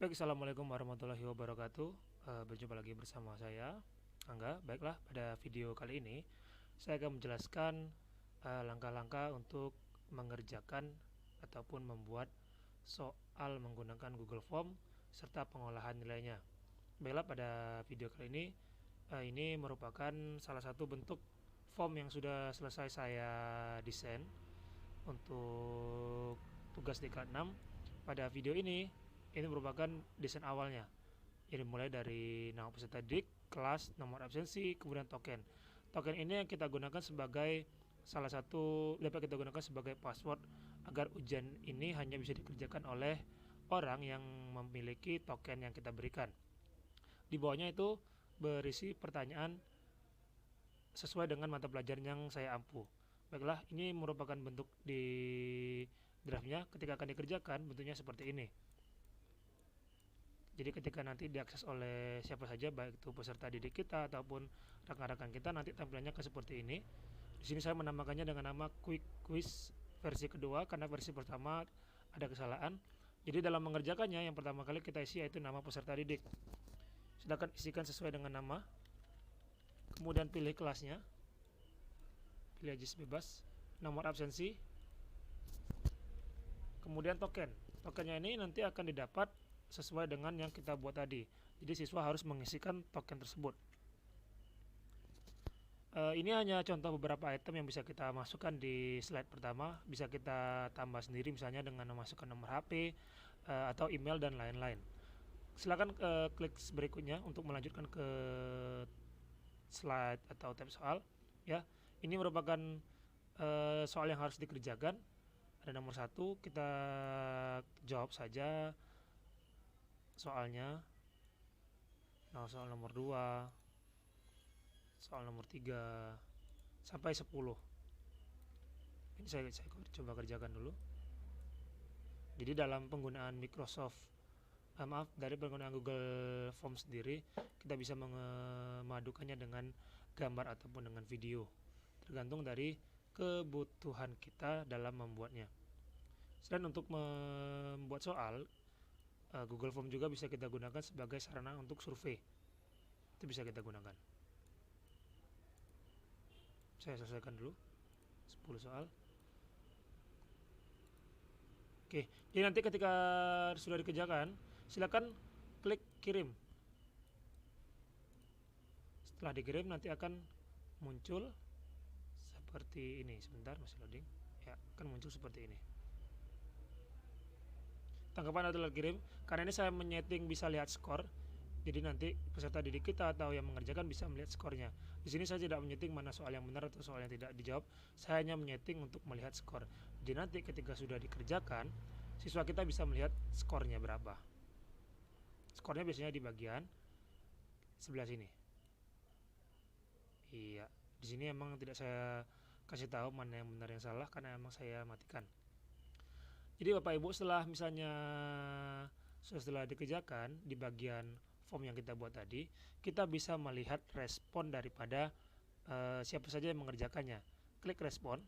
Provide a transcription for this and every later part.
Baik, assalamualaikum warahmatullahi wabarakatuh. Berjumpa lagi bersama saya, Angga. Baiklah, pada video kali ini saya akan menjelaskan langkah-langkah untuk mengerjakan ataupun membuat soal menggunakan Google Form serta pengolahan nilainya. Baiklah, pada video kali ini merupakan salah satu bentuk form yang sudah selesai saya desain untuk tugas di kelas 6. Pada video ini merupakan desain awalnya. Jadi mulai dari nama peserta didik, kelas, nomor absensi, kemudian token. Token ini yang kita gunakan sebagai salah satu dapat kita gunakan sebagai password agar ujian ini hanya bisa dikerjakan oleh orang yang memiliki token yang kita berikan. Di bawahnya itu berisi pertanyaan sesuai dengan mata pelajaran yang saya ampu. Baiklah, ini merupakan bentuk di draftnya. Ketika akan dikerjakan, bentuknya seperti ini. Jadi ketika nanti diakses oleh siapa saja, baik itu peserta didik kita ataupun rekan-rekan kita, nanti tampilannya akan seperti ini. Di sini saya menamakannya dengan nama Quick Quiz versi kedua karena versi pertama ada kesalahan. Jadi dalam mengerjakannya, yang pertama kali kita isi yaitu nama peserta didik. Silakan isikan sesuai dengan nama. Kemudian pilih kelasnya, pilih aja bebas, nomor absensi, kemudian token. Tokennya ini nanti akan didapat sesuai dengan yang kita buat tadi. Jadi siswa harus mengisikan token tersebut. Ini hanya contoh beberapa item yang bisa kita masukkan di slide pertama. Bisa kita tambah sendiri misalnya dengan memasukkan nomor HP atau email dan lain-lain. Silakan klik berikutnya untuk melanjutkan ke slide atau tab soal. Ya, ini merupakan soal yang harus dikerjakan. Ada nomor 1, kita jawab saja soalnya. Nah, soal nomor 2, soal nomor 3 sampai 10. Ini saya coba kerjakan dulu. Jadi dalam penggunaan Microsoft dari penggunaan Google Form sendiri, kita bisa memadukannya dengan gambar ataupun dengan video, tergantung dari kebutuhan kita dalam membuatnya. Selain untuk membuat soal, Google Form juga bisa kita gunakan sebagai sarana untuk survei. Itu bisa kita gunakan. Saya selesaikan dulu 10 soal. Oke, jadi nanti ketika sudah dikerjakan, silakan klik kirim. Setelah dikirim nanti akan muncul seperti ini. Sebentar, masih loading. Ya, akan muncul seperti ini. Tanggapan adalah kirim. Karena ini saya menyeting bisa lihat skor. Jadi nanti peserta didik kita atau yang mengerjakan bisa melihat skornya. Di sini saya tidak menyeting mana soal yang benar atau soal yang tidak dijawab. Saya hanya menyeting untuk melihat skor. Jadi nanti ketika sudah dikerjakan, siswa kita bisa melihat skornya berapa. Skornya biasanya di bagian sebelah sini. Iya, di sini emang tidak saya kasih tahu mana yang benar yang salah karena emang saya matikan. Jadi Bapak Ibu, setelah dikerjakan di bagian form yang kita buat tadi, kita bisa melihat respon daripada siapa saja yang mengerjakannya. Klik respon.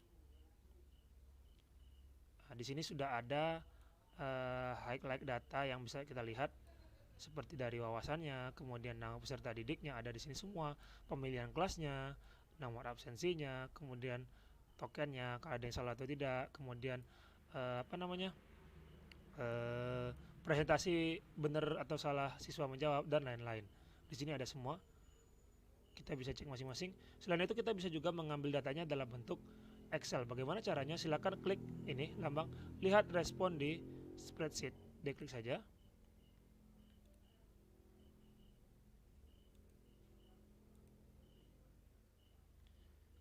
Nah, di sini sudah ada highlight data yang bisa kita lihat seperti dari wawasannya, kemudian nama peserta didiknya ada di sini semua, pemilihan kelasnya, nomor absensinya, kemudian tokennya, kalau ada yang salah atau tidak, kemudian presentasi benar atau salah siswa menjawab dan lain-lain. Di sini ada semua. Kita bisa cek masing-masing. Selain itu kita bisa juga mengambil datanya dalam bentuk Excel. Bagaimana caranya? Silakan klik ini lambang lihat respon di spreadsheet. Diklik saja.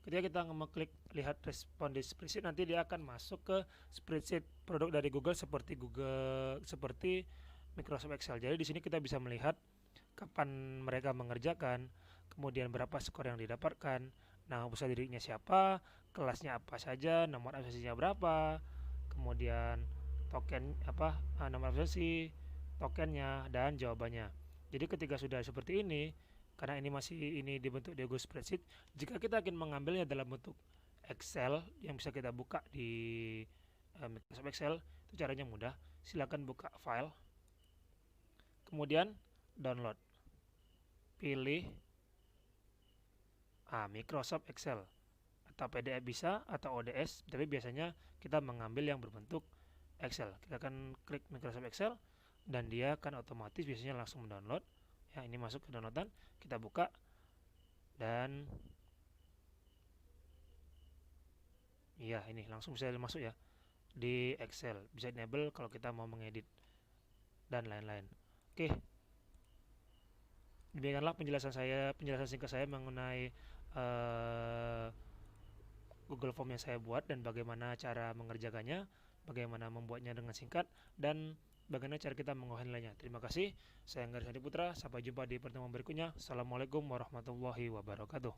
Ketika kita mengklik lihat respon di spreadsheet, nanti dia akan masuk ke spreadsheet produk dari Google seperti Microsoft Excel. Jadi di sini kita bisa melihat kapan mereka mengerjakan, kemudian berapa skor yang didapatkan, nama peserta didiknya siapa, kelasnya apa saja, nomor absensinya berapa, kemudian token nomor absensi, tokennya dan jawabannya. Jadi ketika sudah seperti ini, karena ini dibentuk di Google Spreadsheet, jika kita ingin mengambilnya dalam bentuk Excel yang bisa kita buka di Microsoft Excel, itu caranya mudah. Silakan buka file, kemudian download, pilih Microsoft Excel atau PDF bisa atau ODS, tapi biasanya kita mengambil yang berbentuk Excel. Kita akan klik Microsoft Excel dan dia akan otomatis biasanya langsung mendownload. Ya, ini masuk ke downloadan, kita buka dan iya, ini langsung bisa masuk ya di Excel. Bisa enable kalau kita mau mengedit dan lain-lain. Oke, demikianlah penjelasan singkat saya mengenai Google Form yang saya buat dan bagaimana cara mengerjakannya, bagaimana membuatnya dengan singkat, dan bagaimana cara kita mengolah nilainya. Terima kasih, saya Angga Putra. Sampai jumpa di pertemuan berikutnya. Assalamualaikum warahmatullahi wabarakatuh.